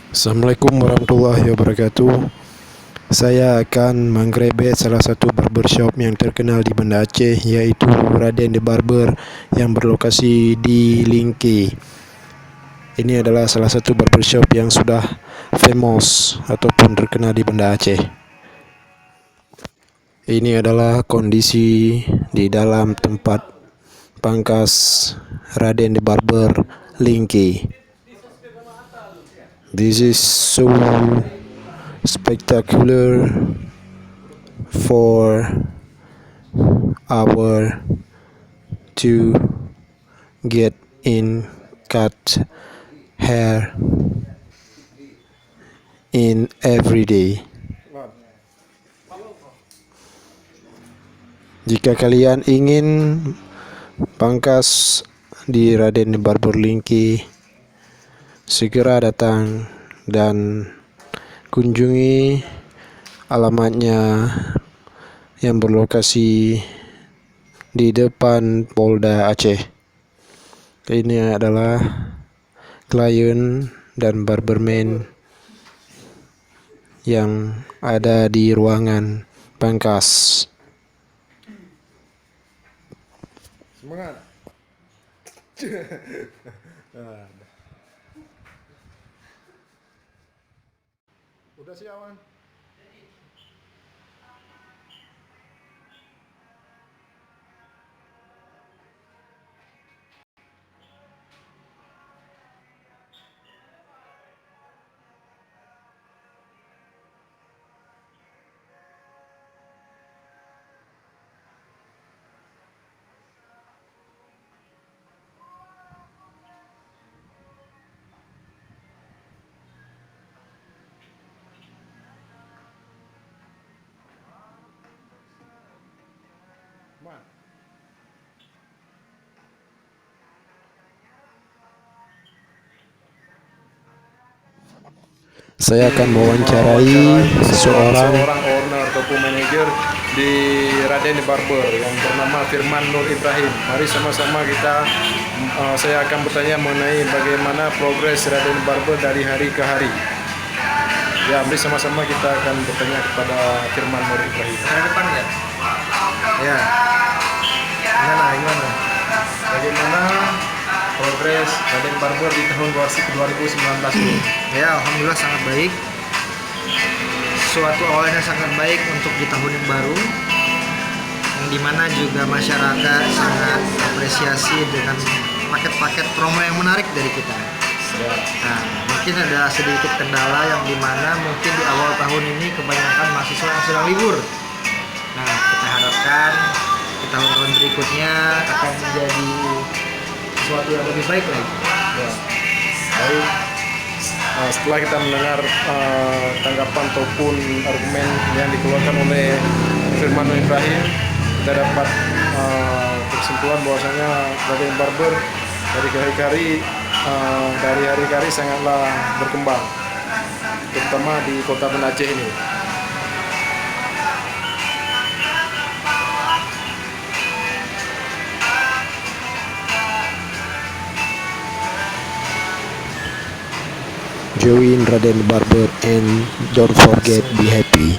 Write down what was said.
Assalamualaikum warahmatullahi wabarakatuh. Saya akan menggerebek salah satu barbershop yang terkenal di Banda Aceh, yaitu Raden The Barber yang berlokasi di Lingke. Ini adalah salah satu barbershop yang sudah famous ataupun terkenal di Banda Aceh. Ini adalah kondisi di dalam tempat pangkas Raden The Barber Lingke. This is so spectacular for our to get in cut hair in every day. Jika kalian ingin pangkas di Raden Barber Lingke, segera datang dan kunjungi alamatnya yang berlokasi di depan Polda Aceh. Ini adalah klien dan barberman yang ada di ruangan pangkas. Semangat. Udah sih awan. Man. Saya akan mewawancarai seorang owner ataupun manajer di Raden Barber yang bernama Firman Nur Ibrahim. Mari sama-sama saya akan bertanya mengenai bagaimana progres Raden Barber dari hari ke hari. Ya, mari sama-sama kita akan bertanya kepada Firman Nur Ibrahim. Ke depan ya? Ya. Gimana? Bagaimana progres Raden Barber di tahun 2019 ini? Ya, alhamdulillah sangat baik. Suatu awalnya sangat baik untuk di tahun yang baru, yang dimana juga masyarakat sangat apresiasi dengan paket-paket promo yang menarik dari kita. Ya. Nah, mungkin ada sedikit kendala yang dimana mungkin di awal tahun ini kebanyakan mahasiswa yang sedang libur. Nah, kita harapkan di tahun-tahun berikutnya akan menjadi sesuatu yang lebih baik lagi. Ya. Baik. Setelah kita mendengar tanggapan ataupun argumen yang dikeluarkan oleh Firman Nur Ibrahim, kita dapat kesimpulan bahwasanya Raden Barber dari hari ke hari sangatlah berkembang, terutama di kota Banda Aceh ini. join Raden Barber and don't forget be happy.